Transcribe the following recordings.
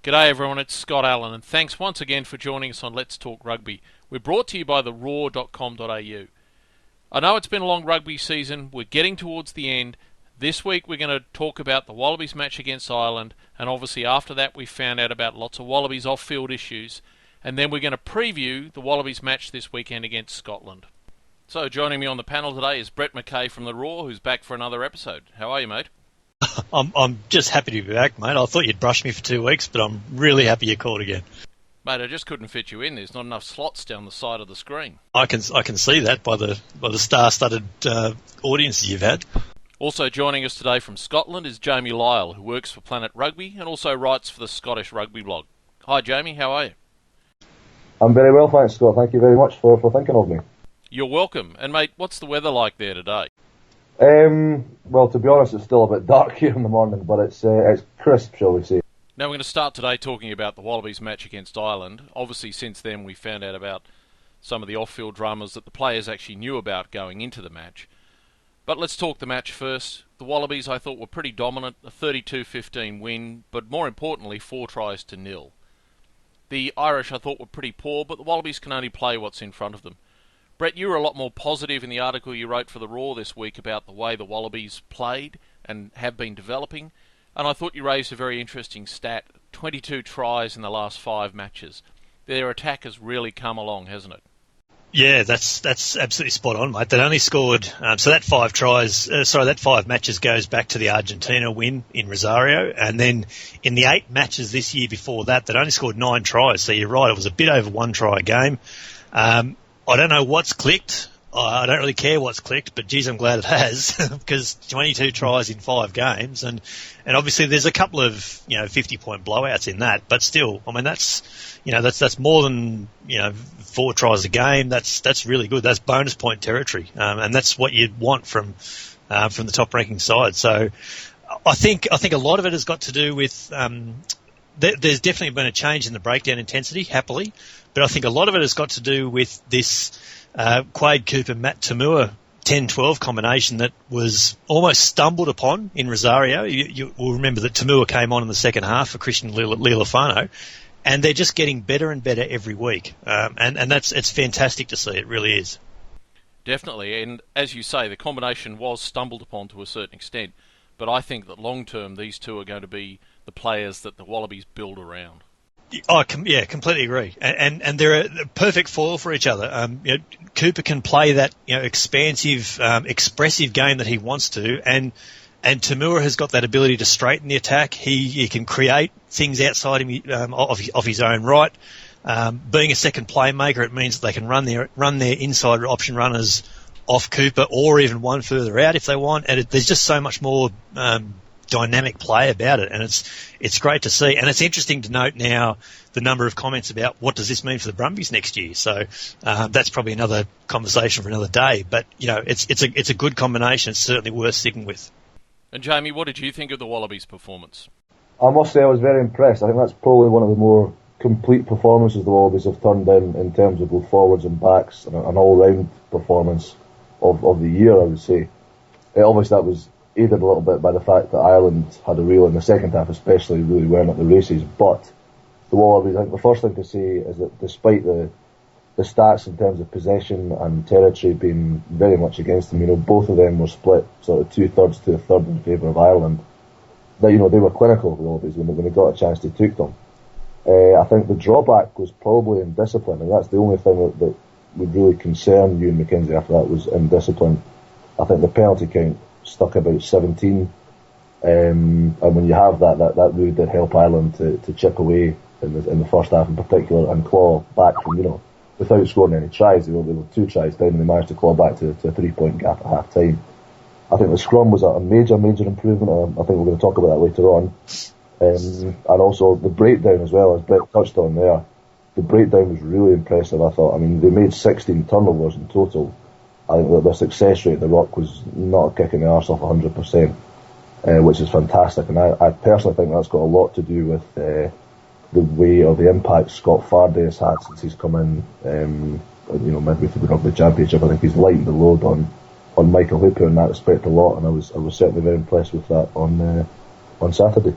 G'day everyone, it's Scott Allen, and thanks once again for joining us on Let's Talk Rugby. We're brought to you by theraw.com.au. I know it's been a long rugby season, we're getting towards the end. This week we're going to talk about the Wallabies match against Ireland, and obviously after that we found out about lots of Wallabies off-field issues, and then we're going to preview the Wallabies match this weekend against Scotland. So joining me on the panel today is Brett McKay from The Raw, who's back for another episode. How are you, mate? I'm just happy to be back, mate. I thought you'd brush me for 2 weeks, but I'm really happy you called again. Mate, I just couldn't fit you in. There's not enough slots down the side of the screen. I can see that by the star-studded audiences you've had. Also joining us today from Scotland is Jamie Lyall, who works for Planet Rugby and also writes for the Scottish Rugby blog. Hi, Jamie. How are you? I'm very well, thanks, Scott. Thank you very much for thinking of me. You're welcome. And, mate, what's the weather like there today? Well, to be honest, it's still a bit dark here in the morning, but it's crisp, shall we say. Now, we're going to start today talking about the Wallabies match against Ireland. Obviously, since then, we found out about some of the off-field dramas that the players actually knew about going into the match. But let's talk the match first. The Wallabies, I thought, were pretty dominant, a 32-15 win, but more importantly, 4 tries to 0. The Irish, I thought, were pretty poor, but the Wallabies can only play what's in front of them. Brett, you were a lot more positive in the article you wrote for The Raw this week about the way the Wallabies played and have been developing, and I thought you raised a very interesting stat, 22 tries in the last 5 matches. Their attack has really come along, hasn't it? Yeah, that's absolutely spot on, mate. They'd only scored, so that 5 matches goes back to the Argentina win in Rosario, and then in the 8 matches this year before that, they'd only scored 9 tries, so you're right, it was a bit over 1 try a game. I don't know what's clicked. I don't really care what's clicked, but geez, I'm glad it has because 22 tries in 5 games, and obviously there's a couple of 50-point blowouts in that, but still, I mean that's more than 4 tries a game. That's really good. That's bonus point territory, and that's what you'd want from the top ranking side. So I think a lot of it has got to do with there's definitely been a change in the breakdown intensity, happily. But I think a lot of it has got to do with this Quade Cooper, Matt Tamua 10-12 combination that was almost stumbled upon in Rosario. You will remember that Tamua came on in the second half for Christian Lealifano, and they're just getting better and better every week. And it's fantastic to see. It really is. Definitely. And as you say, the combination was stumbled upon to a certain extent. But I think that long term, these two are going to be the players that the Wallabies build around. Yeah, completely agree. And they're a perfect foil for each other. Cooper can play that expansive, expressive game that he wants to, and Tamura has got that ability to straighten the attack. He can create things outside him of his own right. Being a second playmaker, it means that they can run their inside option runners off Cooper or even one further out if they want. And there's just so much more dynamic play about it, and it's great to see. And it's interesting to note now the number of comments about what does this mean for the Brumbies next year. So that's probably another conversation for another day. But it's a good combination. It's certainly worth sticking with. And Jamie, what did you think of the Wallabies' performance? I must say I was very impressed. I think that's probably one of the more complete performances the Wallabies have turned in terms of both forwards and backs, and an all-round performance of the year, I would say. Obviously that was aided a little bit by the fact that Ireland had a reel in the second half, especially really weren't at the races. But the Wallabies, I think the first thing to say is that despite the stats in terms of possession and territory being very much against them, both of them were split sort of 2/3 to 1/3 in favour of Ireland. That they were clinical, the Wallabies, when they got a chance they took them. I think the drawback was probably in discipline, and that's the only thing that would really concern you and Mackenzie after that was indiscipline. I think the penalty count stuck about 17, and when you have that really did help Ireland to chip away in the first half in particular and claw back from, without scoring any tries. They were 2 tries down and they managed to claw back to a 3-point gap at half time. I think the scrum was a major improvement. I think we're going to talk about that later on. And also the breakdown as well, as Brett touched on there. The breakdown was really impressive, I thought. I mean, they made 16 turnovers in total. I think that the success rate at the Rock was not kicking the arse off 100%, which is fantastic. And I personally think that's got a lot to do with the way or the impact Scott Fardy has had since he's come in, midway through the Rugby Championship. I think he's lightened the load on Michael Hooper in that respect a lot, and I was certainly very impressed with that on Saturday.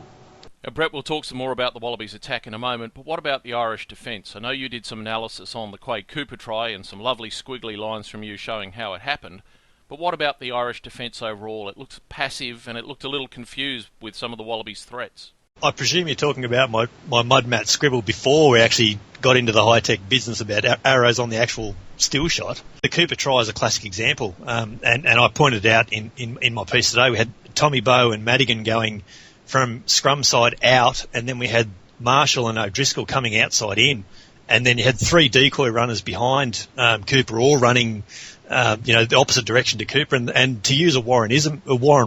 Brett, we'll talk some more about the Wallabies attack in a moment, but what about the Irish defence? I know you did some analysis on the Quade Cooper try and some lovely squiggly lines from you showing how it happened, but what about the Irish defence overall? It looks passive and it looked a little confused with some of the Wallabies' threats. I presume you're talking about my mud mat scribble before we actually got into the high-tech business about arrows on the actual still shot. The Cooper try is a classic example, and I pointed out in my piece today, we had Tommy Bowe and Madigan going from scrum side out, and then we had Marshall and O'Driscoll coming outside in, and then you had three decoy runners behind Cooper, all running the opposite direction to Cooper, and to use a Warren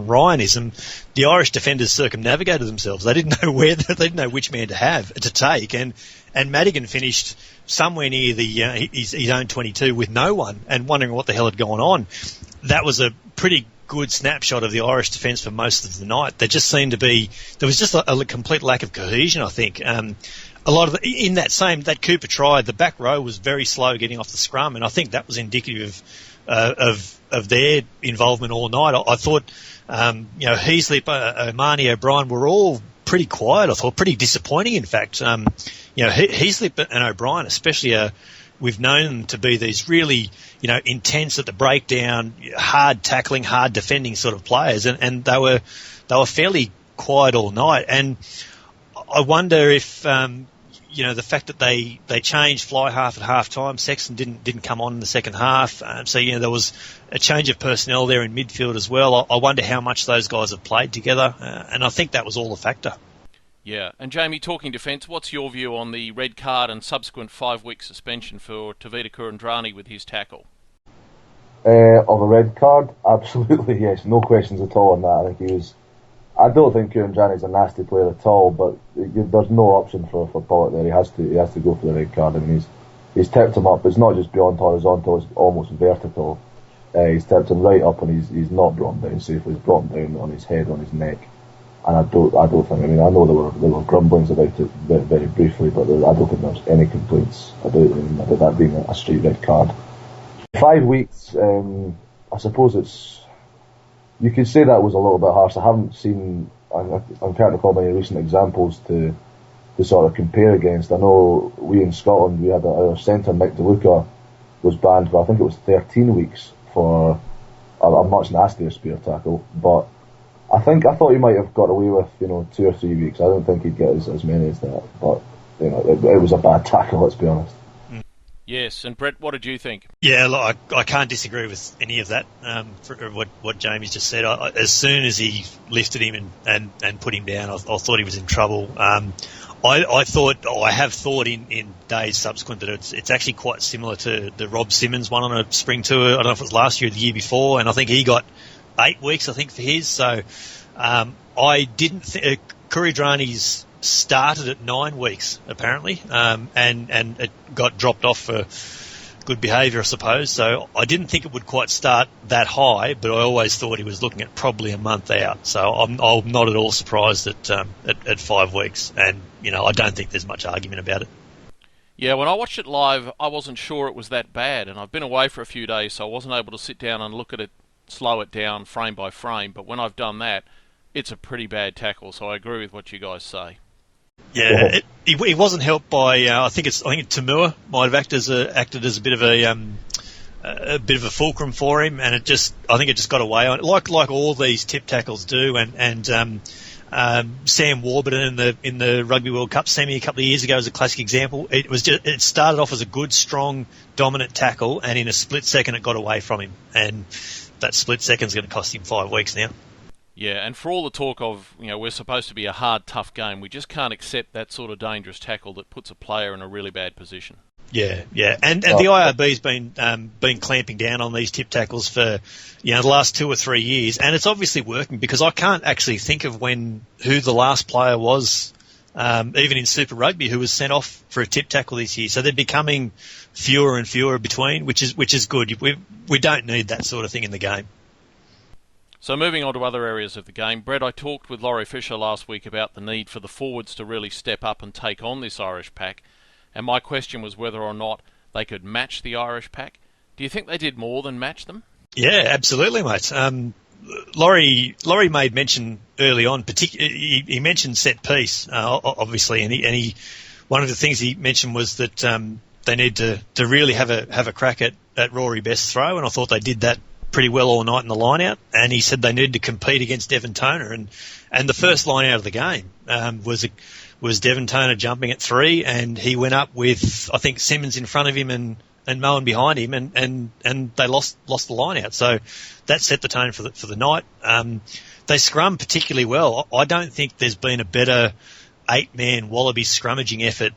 Ryanism, the Irish defenders circumnavigated themselves. They didn't know they didn't know which man to take, and Madigan finished somewhere near his own 22 with no one, and wondering what the hell had gone on. That was a pretty good snapshot of the Irish defence for most of the night. There was just a complete lack of cohesion, I think. A lot of that Cooper try, the back row was very slow getting off the scrum, and I think that was indicative of their involvement all night. I thought, Heaslip, Omani, O'Brien were all pretty quiet. I thought pretty disappointing, in fact. Heaslip and O'Brien, especially, we've known them to be these really, intense at the breakdown, hard tackling, hard defending sort of players, and they were fairly quiet all night. And I wonder if the fact that they changed fly half at half time, Sexton didn't come on in the second half, so there was a change of personnel there in midfield as well. I wonder how much those guys have played together, and I think that was all a factor. Yeah, and Jamie, talking defence, what's your view on the red card and subsequent 5-week suspension for Tavita Kuridrani with his tackle? Of a red card? Absolutely, yes. No questions at all on that. I don't think Kuridrani's a nasty player at all, but there's no option for Pollock there. He has to go for the red card. I mean, he's tipped him up. It's not just beyond horizontal; it's almost vertical. He's tipped him right up, and he's not brought him down safely. He's brought him down on his head, on his neck. And I don't think. I mean, I know there were grumblings about it very briefly, but I don't think there's any complaints about that being a straight red card. 5 weeks. I suppose you could say that was a little bit harsh. I haven't seen. I can't recall many recent examples to sort of compare against. I know we in Scotland, we had our centre Nick DeLuca was banned for, I think it was 13 weeks for a much nastier spear tackle. But I thought he might have got away with 2 or 3 weeks. I don't think he'd get as many as that. But it was a bad tackle. Let's be honest. Yes, and Brett, what did you think? Yeah, look, I can't disagree with any of that. For what Jamie's just said, as soon as he lifted him and put him down, I thought he was in trouble. I have thought in days subsequent that it's actually quite similar to the Rob Simmons one on a spring tour. I don't know if it was last year or the year before, and I think he got 8 weeks, I think, for his. So I didn't think Kuridrani's started at 9 weeks, apparently, and it got dropped off for good behaviour, I suppose. So I didn't think it would quite start that high, but I always thought he was looking at probably a month out. So I'm not at all surprised at 5 weeks, and I don't think there's much argument about it. Yeah, when I watched it live, I wasn't sure it was that bad, and I've been away for a few days, so I wasn't able to sit down and look at it, slow it down frame by frame. But when I've done that, it's a pretty bad tackle. So I agree with what you guys say. Yeah, he wasn't helped by. I think Tamua might have acted as a bit of a fulcrum for him, and I think it just got away on it, like all these tip tackles do. And Sam Warburton in the Rugby World Cup semi a couple of years ago is a classic example. It started off as a good, strong, dominant tackle, and in a split second it got away from him, and that split second is going to cost him 5 weeks now. Yeah, and for all the talk of, we're supposed to be a hard, tough game, we just can't accept that sort of dangerous tackle that puts a player in a really bad position. Yeah. And the IRB's been clamping down on these tip tackles for the last 2 or 3 years, and it's obviously working, because I can't actually think of who the last player was, even in Super Rugby, who was sent off for a tip tackle this year. So they're becoming fewer and fewer between, which is good. We don't need that sort of thing in the game. So moving on to other areas of the game, Brett, I talked with Laurie Fisher last week about the need for the forwards to really step up and take on this Irish pack, and my question was whether or not they could match the Irish pack. Do you think they did more than match them? Yeah, absolutely, mate. Laurie made mention early on. He mentioned set piece, obviously, and he one of the things he mentioned was that they need to really have a crack at Rory Best's throw, and I thought they did that pretty well all night in the line out. And he said they needed to compete against Devon Toner, and the first line out of the game was Devon Toner jumping at 3, and he went up with, I think, Simmons in front of him and Moen behind him, and they lost the line out. So that set the tone for the night. They scrum particularly well. I don't think there's been a better 8-man Wallabies scrummaging effort.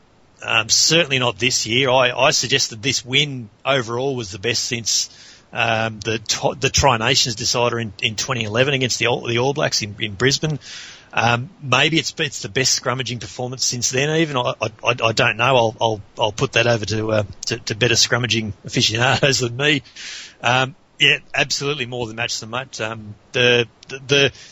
Certainly not this year. I suggested this win overall was the best since the Tri Nations decider in 2011 against the All Blacks in Brisbane. Maybe it's the best scrummaging performance since then. Even I don't know. I'll put that over to better scrummaging aficionados than me. Yeah, absolutely more than match. The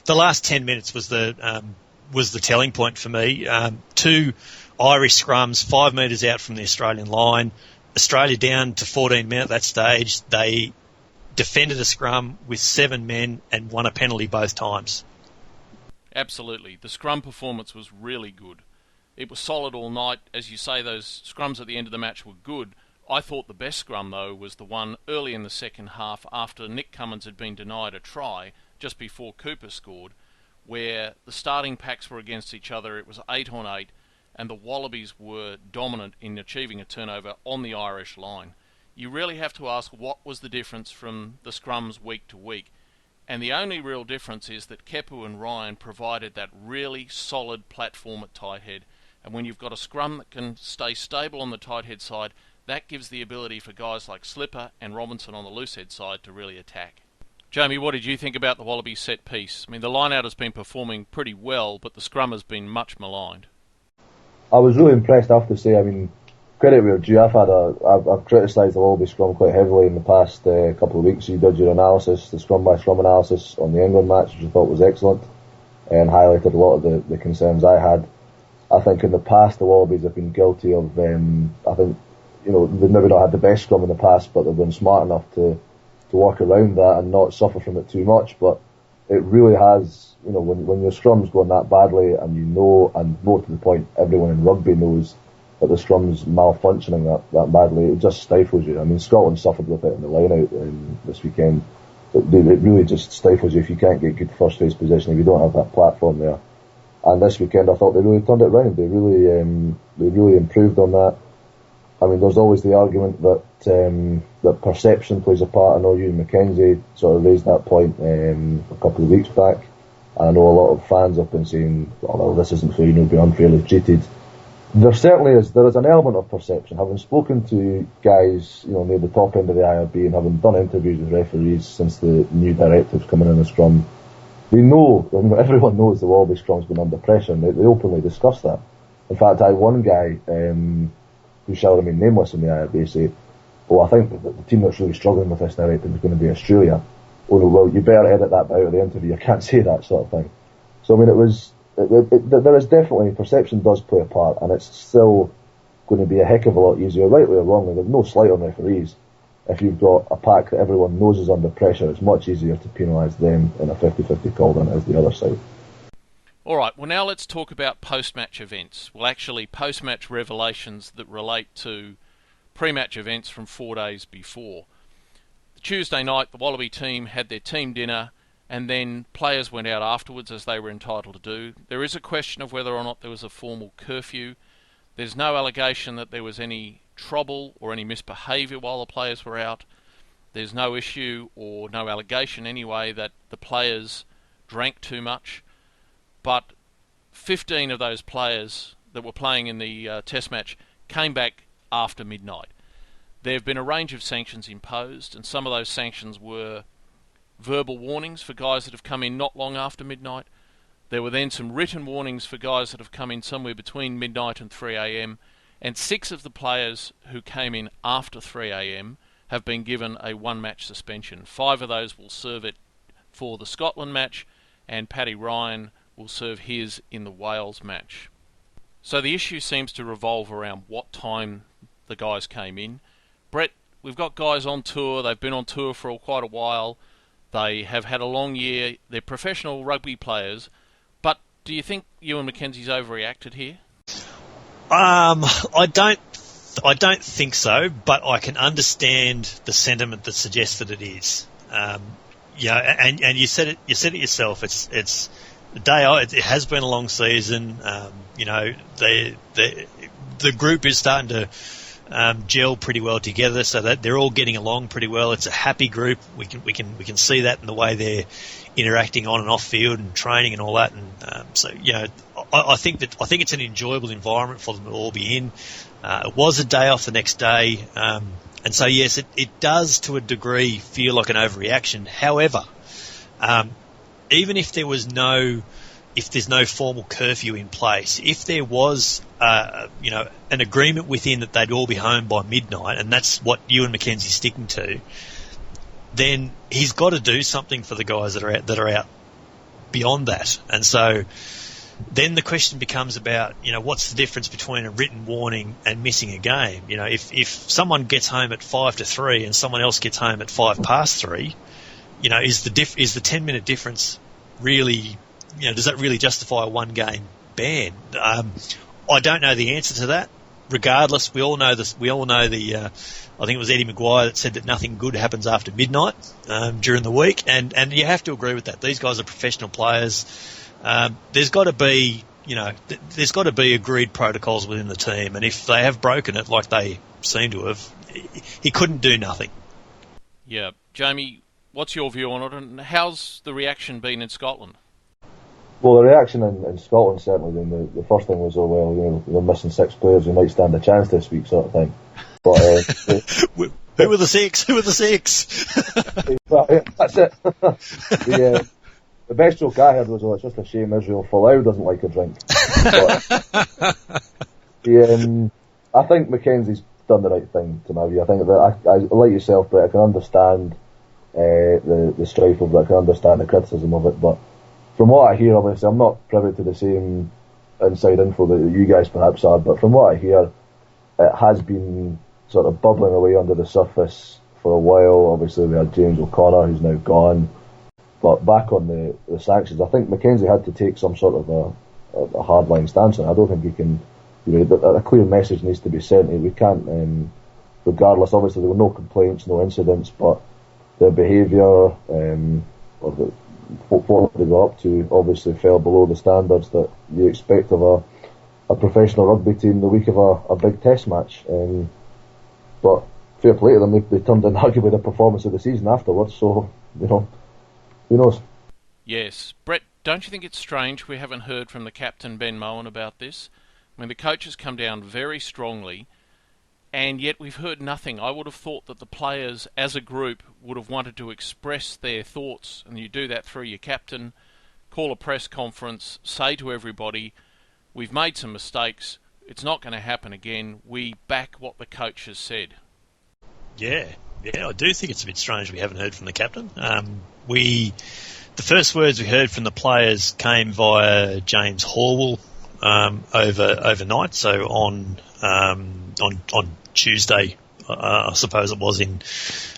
last 10 minutes was the telling point for me. 2 Irish scrums 5 metres out from the Australian line. Australia down to 14 men at that stage. They defended a scrum with 7 men and won a penalty both times. Absolutely. The scrum performance was really good. It was solid all night. As you say, those scrums at the end of the match were good. I thought the best scrum, though, was the one early in the second half after Nick Cummins had been denied a try just before Cooper scored, where the starting packs were against each other. It was 8 on 8, and the Wallabies were dominant in achieving a turnover on the Irish line. You really have to ask what was the difference from the scrums week to week. And the only real difference is that Kepu and Ryan provided that really solid platform at tight head. And when you've got a scrum that can stay stable on the tight head side, that gives the ability for guys like Slipper and Robinson on the loose head side to really attack. Jamie, what did you think about the Wallabies set piece? I mean, the line-out has been performing pretty well, but the scrum has been much maligned. I was really impressed, I have to say. I mean, credit where due. I've criticised the Wallaby scrum quite heavily in the past couple of weeks. You did your analysis, the scrum by scrum analysis on the England match, which I thought was excellent, and highlighted a lot of the concerns I had. I think in the past the Wallabies have been guilty of, I think, they've maybe not had the best scrum in the past, but they've been smart enough to work around that and not suffer from it too much. But it really has, when your scrum's going that badly, and and more to the point, everyone in rugby knows that the scrum's malfunctioning that badly, it just stifles you. I mean, Scotland suffered with it in the line-out this weekend. It really just stifles you if you can't get good first phase position, if you don't have that platform there. And this weekend I thought they really turned it round. They really improved on that. I mean, there's always the argument that perception plays a part. I know you and Mackenzie sort of raised that point a couple of weeks back. I know a lot of fans have been saying, well, this isn't fair, being unfairly treated. There certainly is. There is an element of perception. Having spoken to guys, near the top end of the IRB, and having done interviews with referees since the new directives coming in the scrum, we know, everyone knows the Wallaby scrum's been under pressure, and they openly discuss that. In fact, I had one guy who shall remain nameless in the IRB say, I think the team that's really struggling with this directive is going to be Australia. Oh no, well, you better edit that out of the interview. I can't say that sort of thing. So I mean, there is definitely, perception does play a part, and it's still going to be a heck of a lot easier, rightly or wrongly. There's no slight on referees. If you've got a pack that everyone knows is under pressure, it's much easier to penalise them in a 50-50 call than it is the other side. Alright, well now let's talk about post-match events. Well, actually post-match revelations that relate to pre-match events from 4 days before. Tuesday night, the Wallaby team had their team dinner, and then players went out afterwards, as they were entitled to do. There is a question of whether or not there was a formal curfew. There's no allegation that there was any trouble or any misbehaviour while the players were out. There's no issue, or no allegation anyway, that the players drank too much. But 15 of those players that were playing in the test match came back after midnight. There have been a range of sanctions imposed, and some of those sanctions were verbal warnings for guys that have come in not long after midnight. There were then some written warnings for guys that have come in somewhere between midnight and 3 a.m, and 6 of the players who came in after 3 a.m. have been given a 1-match suspension. 5 of those will serve it for the Scotland match, and Paddy Ryan will serve his in the Wales match. So the issue seems to revolve around what time the guys came in. Brett, we've got guys on tour. They've been on tour for quite a while. They have had a long year. They're professional rugby players. But do you think Ewan McKenzie's overreacted here? I don't think so, but I can understand the sentiment that suggests that it is. And you said it yourself. It's the day. It has been a long season. The group is starting to gel pretty well together, so that they're all getting along pretty well. It's a happy group. We can see that in the way they're interacting on and off field and training and all that. And I think it's an enjoyable environment for them to all be in. It was a day off the next day, and so yes, it does to a degree feel like an overreaction. However, even if there's no formal curfew in place, if there was an agreement within that they'd all be home by midnight, and that's what Ewan McKenzie's sticking to, then he's got to do something for the guys that are out beyond that. And so then the question becomes about, what's the difference between a written warning and missing a game? If someone gets home at 5 to 3 and someone else gets home at 5 past 3, is the 10-minute difference really, does that really justify a one-game ban? I don't know the answer to that. Regardless, we all know this. We all know I think it was Eddie Maguire that said that nothing good happens after midnight during the week, and you have to agree with that. These guys are professional players. There's got to be agreed protocols within the team, and if they have broken it, like they seem to have, he couldn't do nothing. Yeah, Jamie, what's your view on it, and how's the reaction been in Scotland? Well, the reaction in Scotland, certainly, the first thing was, they're missing 6 players who might stand a chance this week, sort of thing. But who were the 6? Who were the 6? That's it. The best joke I heard was, it's just a shame Israel Folau doesn't like a drink. But, I think McKenzie's done the right thing, to my view. I think that, I like yourself, Brett, I can understand the strife of it, I can understand the criticism of it, but from what I hear, obviously, I'm not privy to the same inside info that you guys perhaps are, but from what I hear, it has been sort of bubbling away under the surface for a while. Obviously, we had James O'Connor, who's now gone. But back on the sanctions, I think McKenzie had to take some sort of a hardline stance on it. I don't think he can, a clear message needs to be sent. We can't, regardless, obviously, there were no complaints, no incidents, but their behaviour, or what they got up to, obviously fell below the standards that you expect of a professional rugby team the week of a big test match. But fair play to them, they turned in arguably the performance of the season afterwards, so, who knows? Yes. Brett, don't you think it's strange we haven't heard from the captain, Ben Mowen, about this? I mean, the coach has come down very strongly, and yet we've heard nothing. I would have thought that the players, as a group, would have wanted to express their thoughts, and you do that through your captain, call a press conference, say to everybody, we've made some mistakes, it's not going to happen again, we back what the coach has said. Yeah, I do think it's a bit strange we haven't heard from the captain. The first words we heard from the players came via James Horwell overnight, so on Tuesday, I suppose it was in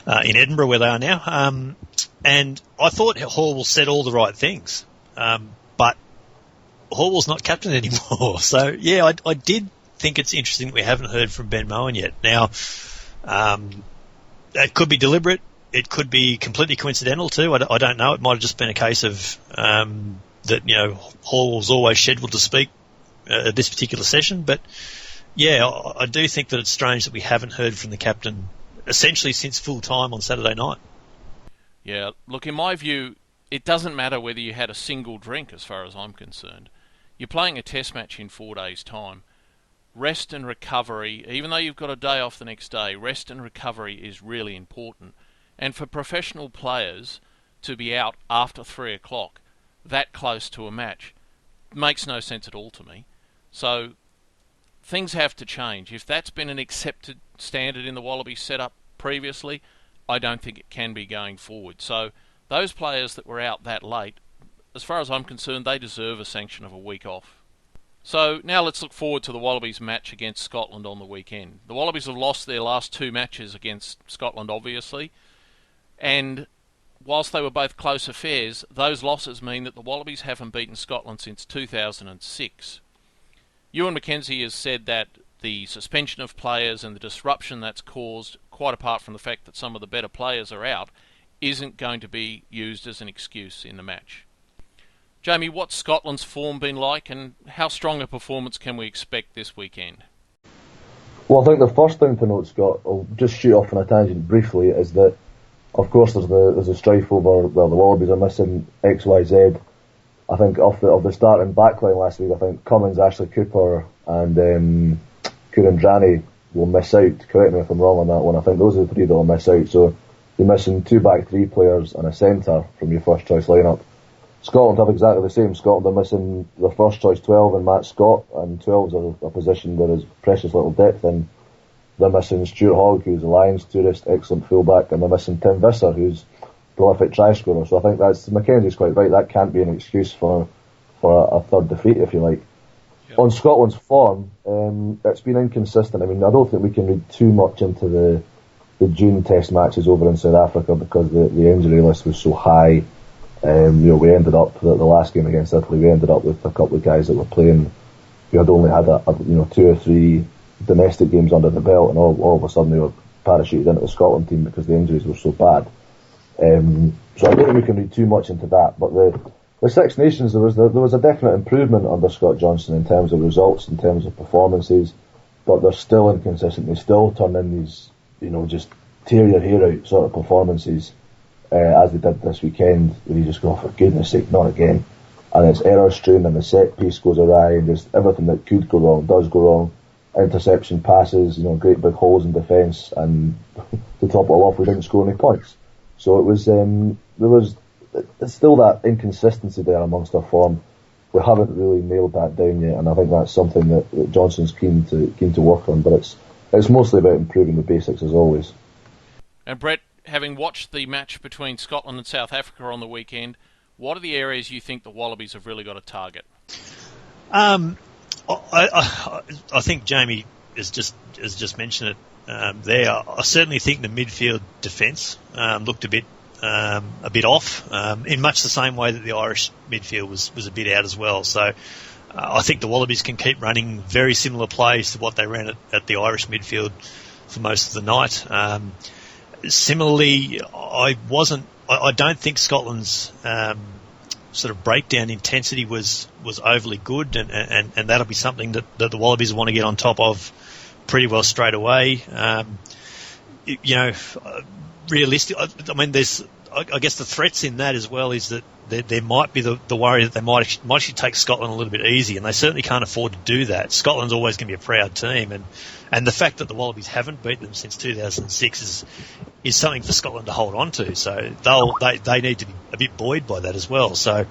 Edinburgh where they are now. And I thought Horwell said all the right things, but Horwell's not captain anymore. So yeah, I did think it's interesting that we haven't heard from Ben Mowen yet. Now, it could be deliberate. It could be completely coincidental too. I don't know. It might have just been a case of that. Horwell's always scheduled to speak at this particular session, but yeah, I do think that it's strange that we haven't heard from the captain essentially since full time on Saturday night. Yeah, look, in my view, it doesn't matter whether you had a single drink as far as I'm concerned. You're playing a test match in 4 days' time. Rest and recovery, even though you've got a day off the next day, rest and recovery is really important. And for professional players to be out after 3 o'clock, that close to a match, makes no sense at all to me. So things have to change. If that's been an accepted standard in the Wallabies setup previously, I don't think it can be going forward. So those players that were out that late, as far as I'm concerned, they deserve a sanction of a week off. So now let's look forward to the Wallabies match against Scotland on the weekend. The Wallabies have lost their last 2 matches against Scotland, obviously, and whilst they were both close affairs, those losses mean that the Wallabies haven't beaten Scotland since 2006. Ewan McKenzie has said that the suspension of players and the disruption that's caused, quite apart from the fact that some of the better players are out, isn't going to be used as an excuse in the match. Jamie, what's Scotland's form been like, and how strong a performance can we expect this weekend? Well, I think the first thing to note, Scott, I'll just shoot off on a tangent briefly, is that, of course, there's a strife over, well, the Wallabies are missing XYZ. I think of the starting backline last week, I think Cummins, Ashley Cooper and Kuridrani will miss out. Correct me if I'm wrong on that one. I think those are the three that will miss out. So you're missing two back three players and a centre from your first choice lineup. Scotland have exactly the same. Scotland are missing their first choice 12 in Matt Scott, and 12 is a position there is precious little depth in. They're missing Stuart Hogg, who's a Lions tourist, excellent fullback, and they're missing Tim Visser, who's a prolific try scorer. So I think Mackenzie's quite right. That can't be an excuse for a third defeat, if you like. Yep. On Scotland's form, it's been inconsistent. I mean, I don't think we can read too much into the June Test matches over in South Africa because the injury list was so high. We ended up the last game against Italy. We ended up with a couple of guys that were playing who had only had 2 or 3 domestic games under the belt, and all of a sudden they were parachuted into the Scotland team because the injuries were so bad. So I don't think we can read too much into that. But the Six Nations, there was a definite improvement under Scott Johnson in terms of results, in terms of performances, but they're still inconsistent. They still turn in these just tear your hair out sort of performances. As they did this weekend, where you just go, for goodness sake, not again. And it's error strain, and the set piece goes awry, and just everything that could go wrong does go wrong. Interception passes, great big holes in defence, and to top it all off, we didn't score any points. So it was, it's still that inconsistency there amongst our form. We haven't really nailed that down yet, and I think that's something that Johnson's keen to work on. But it's mostly about improving the basics as always. And Brett, having watched the match between Scotland and South Africa on the weekend, what are the areas you think the Wallabies have really got to target? I think Jamie has just mentioned it there. I certainly think the midfield defence looked a bit off, in much the same way that the Irish midfield was a bit out as well. So I think the Wallabies can keep running very similar plays to what they ran at the Irish midfield for most of the night. Similarly, I don't think Scotland's sort of breakdown intensity was overly good, and that'll be something that the Wallabies want to get on top of pretty well straight away. Realistic. I mean, I guess the threats in that as well is that there might be the worry that they might actually take Scotland a little bit easy, and they certainly can't afford to do that. Scotland's always going to be a proud team, and the fact that the Wallabies haven't beaten them since 2006 is something for Scotland to hold on to. So they need to be a bit buoyed by that as well. So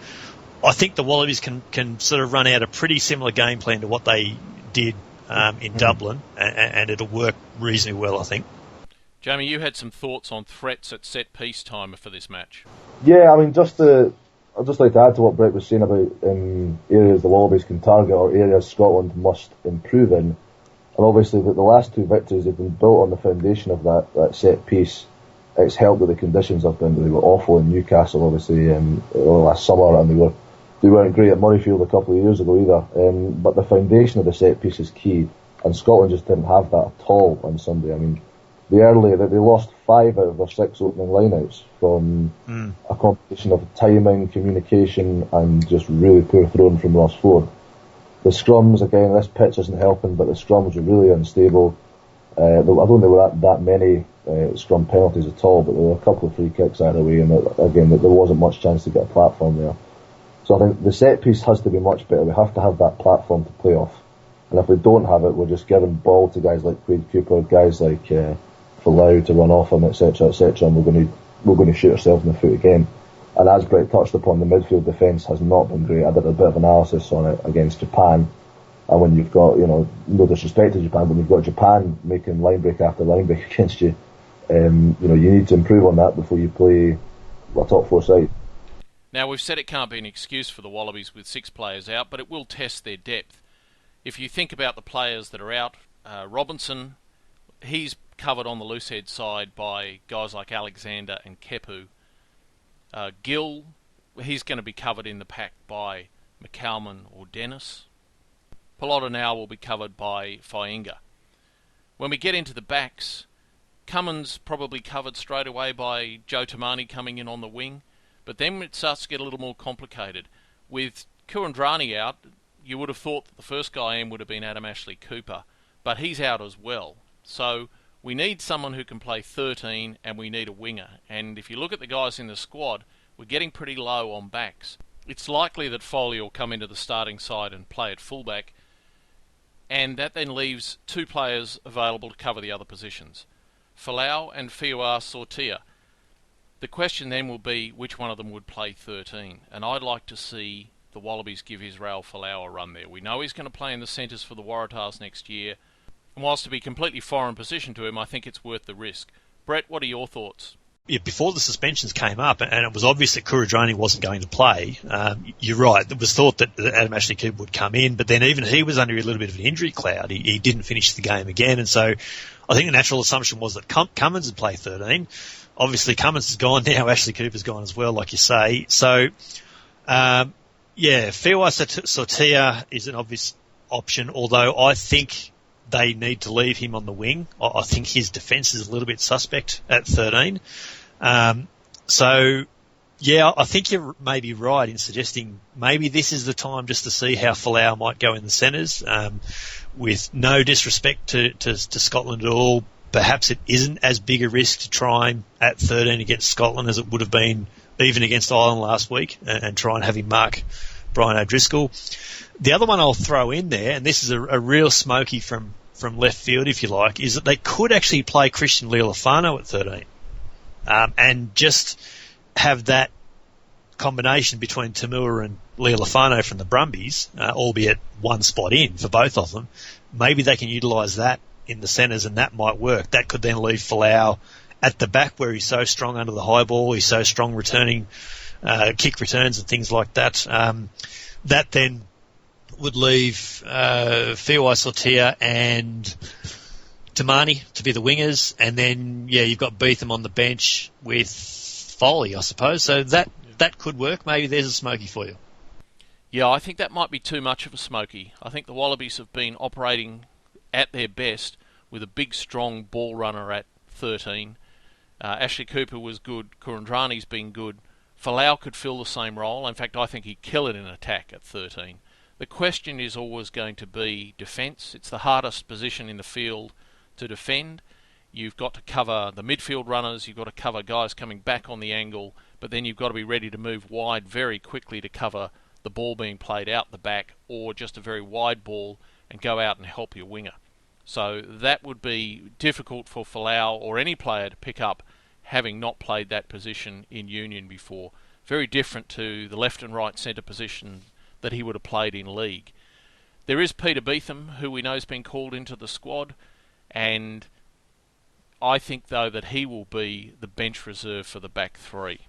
I think the Wallabies can sort of run out a pretty similar game plan to what they did in Dublin, and it'll work reasonably well, I think. Jamie, you had some thoughts on threats at set piece time for this match. Yeah, I mean, I'd just like to add to what Brett was saying about areas the Wallabies can target or areas Scotland must improve in. And obviously the last 2 victories have been built on the foundation of that set piece. It's helped that the conditions have been, they were awful in Newcastle obviously last summer, and they weren't great at Murrayfield a couple of years ago either. But the foundation of the set piece is key, and Scotland just didn't have that at all on Sunday. I mean, they lost 5 out of their 6 opening lineouts from a combination of timing, communication, and just really poor throwing from Ross Ford. The scrums, again, this pitch isn't helping, but the scrums were really unstable. I don't think there were that many scrum penalties at all, but there were a couple of free kicks either way, and again, there wasn't much chance to get a platform there. So I think the set piece has to be much better. We have to have that platform to play off. And if we don't have it, we're just giving ball to guys like Quade Cooper, guys like Lyall to run off him, etc., and we're going to shoot ourselves in the foot again. And as Brett touched upon, the midfield defence has not been great. I did a bit of analysis on it against Japan, and when you've got, no disrespect to Japan, when you've got Japan making line break after line break against you, you need to improve on that before you play a top 4 side. Now, we've said it can't be an excuse for the Wallabies with 6 players out, but it will test their depth. If you think about the players that are out, Robinson, he's covered on the loosehead side by guys like Alexander and Kepu. Gill, he's going to be covered in the pack by McCalman or Dennis. Pelota now will be covered by Fainga. When we get into the backs, Cummins probably covered straight away by Joe Tamani coming in on the wing, but then it starts to get a little more complicated. With Kuridrani out, you would have thought that the first guy in would have been Adam Ashley Cooper, but he's out as well. So we need someone who can play 13 and we need a winger. And if you look at the guys in the squad, we're getting pretty low on backs. It's likely that Foley will come into the starting side and play at fullback, and that then leaves two players available to cover the other positions, Folau and Fiua Sortia. The question then will be which one of them would play 13, and I'd like to see the Wallabies give Israel Folau a run there. We know he's going to play in the centres for the Waratahs next year, and whilst to be completely foreign position to him, I think it's worth the risk. Brett, what are your thoughts? Yeah, before the suspensions came up, and it was obvious that Kuridrani wasn't going to play, you're right. It was thought that Adam Ashley Cooper would come in, but then even he was under a little bit of an injury cloud. He didn't finish the game again, and so I think the natural assumption was that Cummins would play 13. Obviously, Cummins is gone now. Ashley Cooper's gone as well, like you say. So, Fiua Sortia is an obvious option, although I think they need to leave him on the wing. I think his defence is a little bit suspect at 13. I think you're maybe right in suggesting maybe this is the time just to see how Folau might go in the centres. With no disrespect to Scotland at all, perhaps it isn't as big a risk to try him at 13 against Scotland as it would have been even against Ireland last week and try and have him mark Brian O'Driscoll. The other one I'll throw in there, and this is a real smoky from left field, if you like, is that they could actually play Christian Lyall at 13 and just have that combination between Tamua and Lyall from the Brumbies, albeit one spot in for both of them. Maybe they can utilise that in the centres and that might work. That could then leave Folau at the back where he's so strong under the high ball, he's so strong returning kick returns and things like that. That then would leave Fiua Sortia and Tamani to be the wingers, and then you've got Beetham on the bench with Foley, I suppose. So that could work. Maybe there's a smoky for you. Yeah, I think that might be too much of a smoky. I think the Wallabies have been operating at their best with a big, strong ball runner at 13. Ashley Cooper was good. Kuridrani's been good. Folau could fill the same role. In fact, I think he'd kill it in attack at 13. The question is always going to be defence. It's the hardest position in the field to defend. You've got to cover the midfield runners, you've got to cover guys coming back on the angle, but then you've got to be ready to move wide very quickly to cover the ball being played out the back or just a very wide ball and go out and help your winger. So that would be difficult for Folau or any player to pick up having not played that position in Union before. Very different to the left and right centre position that he would have played in league. There is Peter Beetham, who we know has been called into the squad, and I think, though, that he will be the bench reserve for the back three.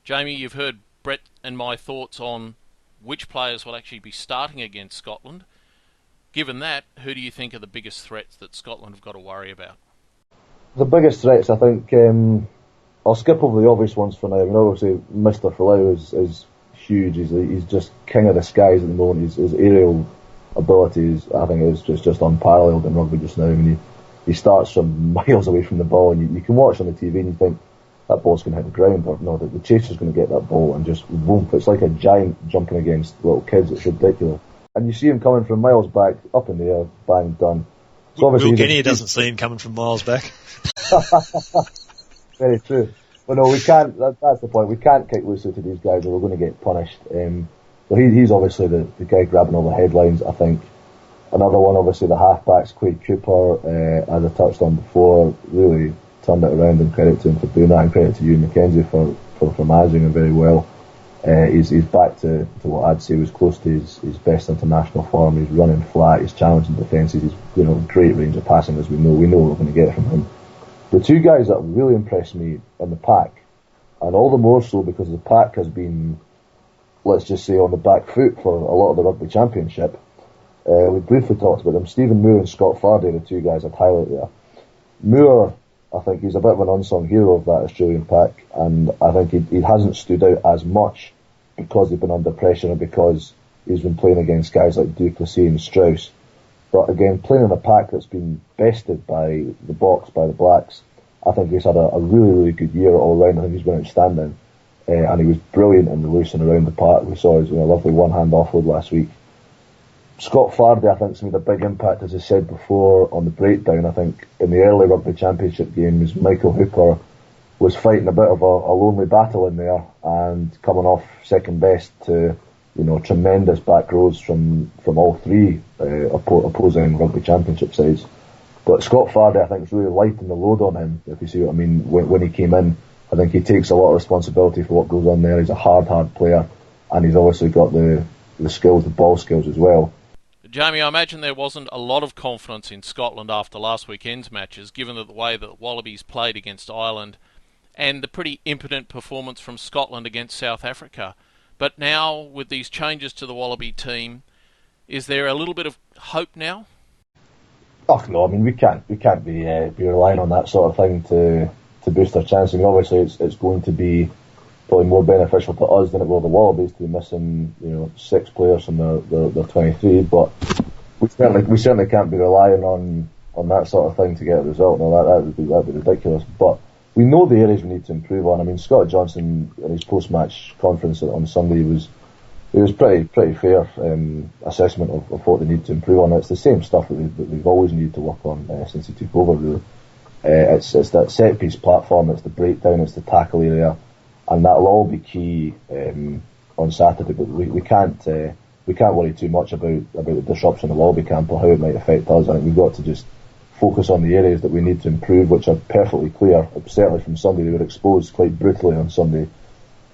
Jamie, you've heard Brett and my thoughts on which players will actually be starting against Scotland. Given that, who do you think are the biggest threats that Scotland have got to worry about? The biggest threats, I think, I'll skip over the obvious ones for now. I mean, obviously, Mr. Folau is huge. He's just king of the skies at the moment. His aerial abilities, I think, is just unparalleled in rugby just now. I mean, he starts from miles away from the ball, and you can watch on the TV and you think that ball's going to hit the ground, or no, the chaser's going to get that ball and just boom. It's like a giant jumping against little kids. It's ridiculous. And you see him coming from miles back, up in the air, bang, done. So obviously Will Guinea doesn't see him coming from miles back. Very true. But no, we can't. That's the point. We can't kick loose to these guys, or we're going to get punished. So he's obviously the guy grabbing all the headlines. I think another one, obviously the halfbacks, Quade Cooper, as I touched on before, really turned it around, and credit to him for doing that, and credit to you, Mackenzie, for managing him very well. He's back to what I'd say was close to his best international form. He's running flat, he's challenging defences, he's great range of passing, as we know what we're going to get from him. The two guys that really impressed me in the pack, and all the more so because the pack has been, let's just say, on the back foot for a lot of the Rugby Championship. We briefly talked about them. Stephen Moore and Scott Fardy, the two guys I'd highlight there. Moore, I think he's a bit of an unsung hero of that Australian pack, and I think he hasn't stood out as much because they've been under pressure and because he's been playing against guys like Duplessis and Strauss. But again, playing in a pack that's been bested by the Boks, by the Blacks, I think he's had a really, really good year all round. I think he's been outstanding. And he was brilliant in the loose and around the park. We saw his lovely one-hand offload last week. Scott Fardy, I think, has made a big impact, as I said before, on the breakdown. I think in the early Rugby Championship games, Michael Hooper was fighting a bit of a lonely battle in there and coming off second best to, tremendous back rows from all three opposing Rugby Championship sides. But Scott Fardy, I think, is really lighting the load on him, if you see what I mean. When he came in, I think he takes a lot of responsibility for what goes on there. He's a hard player, and he's obviously got the skills, the ball skills as well. Jamie, I imagine there wasn't a lot of confidence in Scotland after last weekend's matches, given the way that the Wallabies played against Ireland and the pretty impotent performance from Scotland against South Africa. But now, with these changes to the Wallaby team, is there a little bit of hope now? Oh no, I mean we can't be relying on that sort of thing to boost our chance. I mean, obviously it's going to be probably more beneficial to us than it will the Wallabies to be missing 6 players from their 23. But we certainly can't be relying on that sort of thing to get a result. No, that'd be ridiculous. But we know the areas we need to improve on. I mean, Scott Johnson in his post-match conference on Sunday it was pretty fair assessment of what they need to improve on. It's the same stuff that they've always needed to work on since he took over. Really, it's that set piece platform, it's the breakdown, it's the tackle area, and that'll all be key on Saturday. But we can't worry too much about the disruption of the Wallaby camp or how it might affect us. I think we've got to just focus on the areas that we need to improve, which are perfectly clear. Certainly from Sunday, they were exposed quite brutally on Sunday.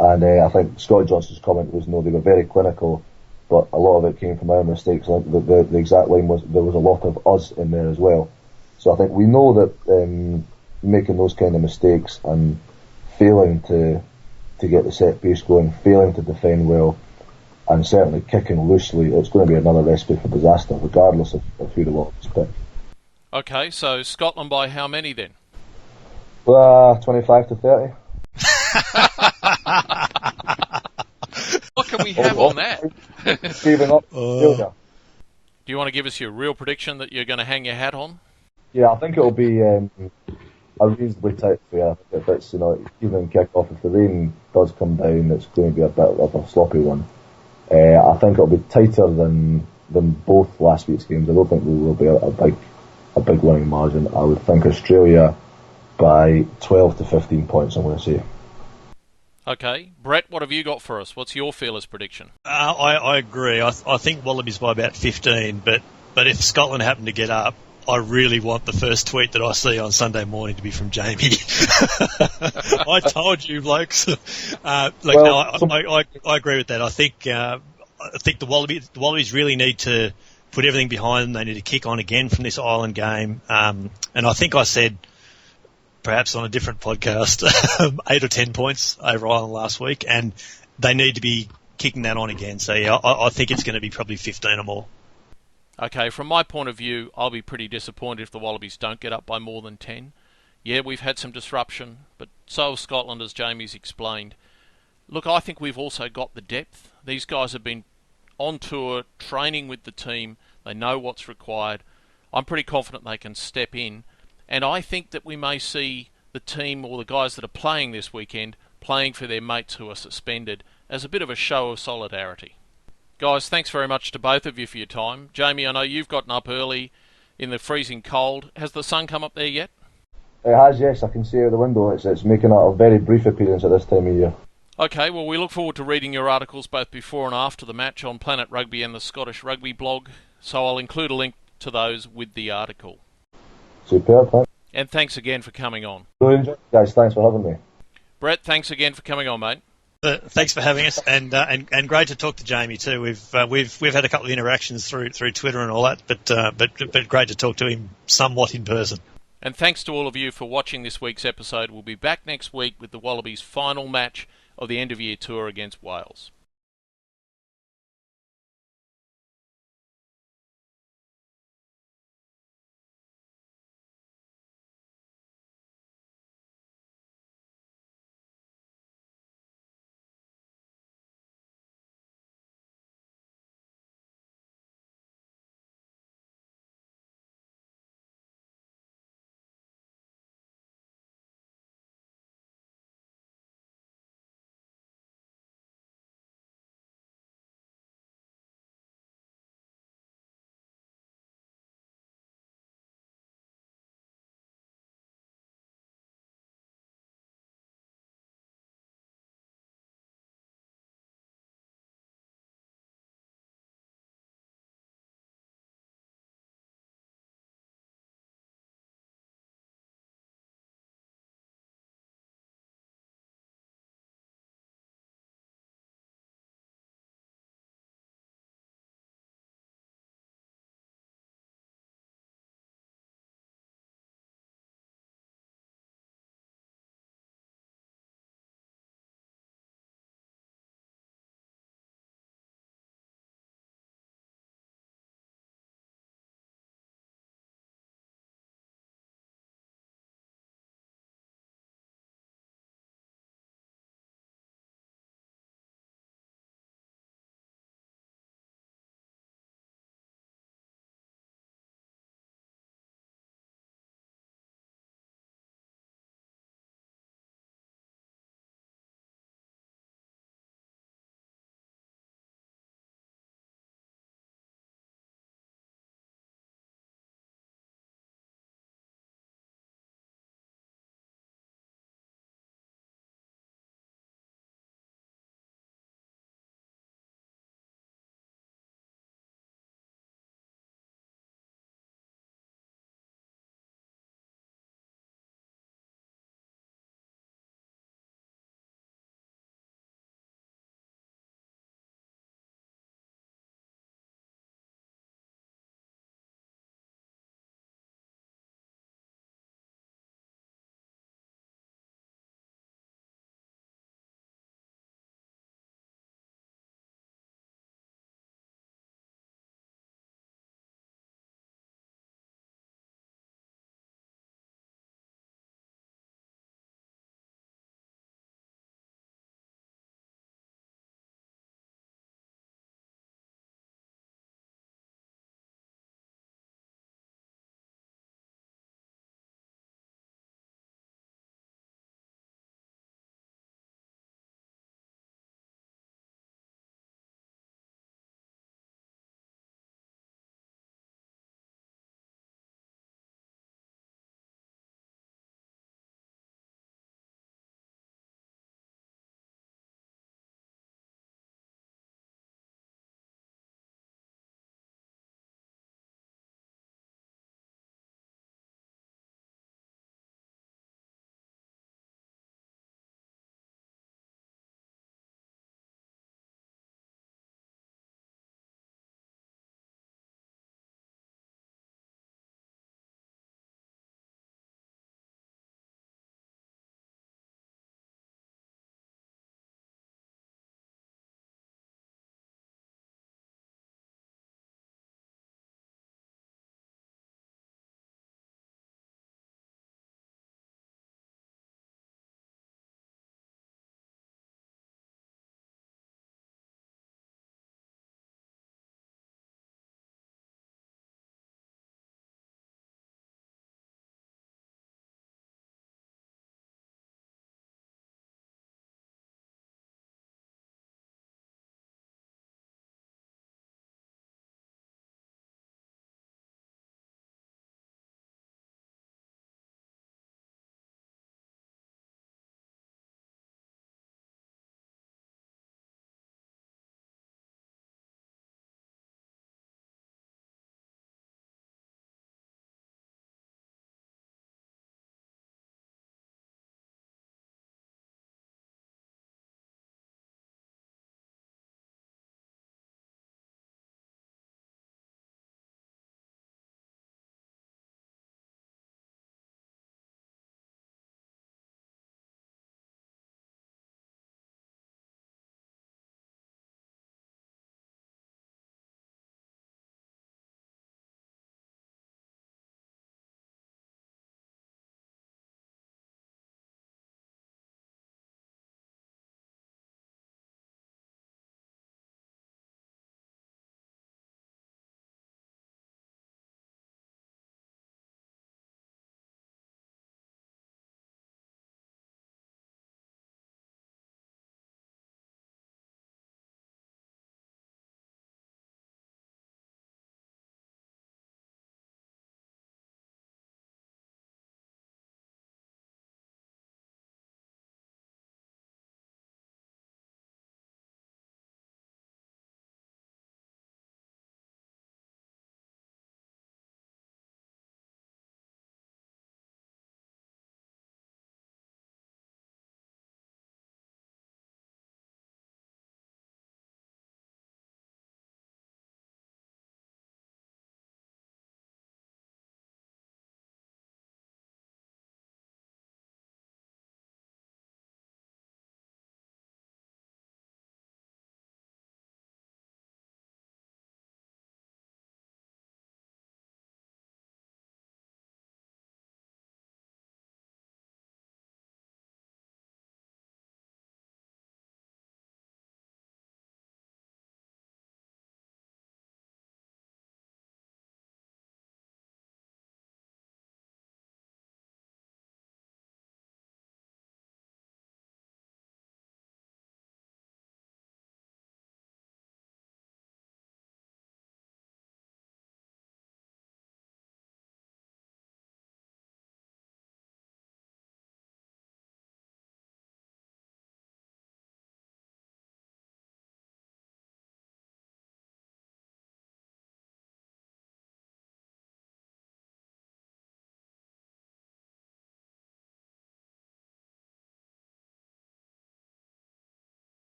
And I think Scott Johnson's comment was, they were very clinical, but a lot of it came from our mistakes. I think the exact line was, there was a lot of us in there as well. So I think we know that making those kind of mistakes and failing to get the set piece going, failing to defend well, and certainly kicking loosely, it's going to be another recipe for disaster, regardless of who the Wallabies pick. Okay, so Scotland by how many then? 25 to 30. What can we have on that? Giving up. Do you want to give us your real prediction that you're going to hang your hat on? Yeah, I think it'll be a reasonably tight affair. If it's even kick off, if the rain does come down, it's going to be a bit of a sloppy one. I think it'll be tighter than both last week's games. I don't think there will be a big winning margin. I would think Australia by 12 to 15 points, I'm going to say. Okay. Brett, what have you got for us? What's your fearless prediction? I agree. I think Wallabies by about 15, but if Scotland happen to get up, I really want the first tweet that I see on Sunday morning to be from Jamie. I told you, blokes. I agree with that. I think the Wallabies really need to put everything behind them. They need to kick on again from this Ireland game. And I think I said, perhaps on a different podcast, 8 or 10 points over Ireland last week, and they need to be kicking that on again. So yeah, I think it's going to be probably 15 or more. Okay, from my point of view, I'll be pretty disappointed if the Wallabies don't get up by more than 10. Yeah, we've had some disruption, but so has Scotland, as Jamie's explained. Look, I think we've also got the depth. These guys have been on tour, training with the team. They know what's required. I'm pretty confident they can step in. And I think that we may see the team or the guys that are playing this weekend playing for their mates who are suspended as a bit of a show of solidarity. Guys, thanks very much to both of you for your time. Jamie, I know you've gotten up early in the freezing cold. Has the sun come up there yet? It has, yes. I can see out the window. It's making a very brief appearance at this time of year. Okay, well, we look forward to reading your articles both before and after the match on Planet Rugby and the Scottish Rugby blog, so I'll include a link to those with the article. Superb, thanks. And thanks again for coming on. Brilliant, guys. Thanks for having me. Brett, thanks again for coming on, mate. Thanks for having us, and great to talk to Jamie too. We've had a couple of interactions through Twitter and all that, but great to talk to him somewhat in person. And thanks to all of you for watching this week's episode. We'll be back next week with the Wallabies' final match of the end-of-year tour against Wales.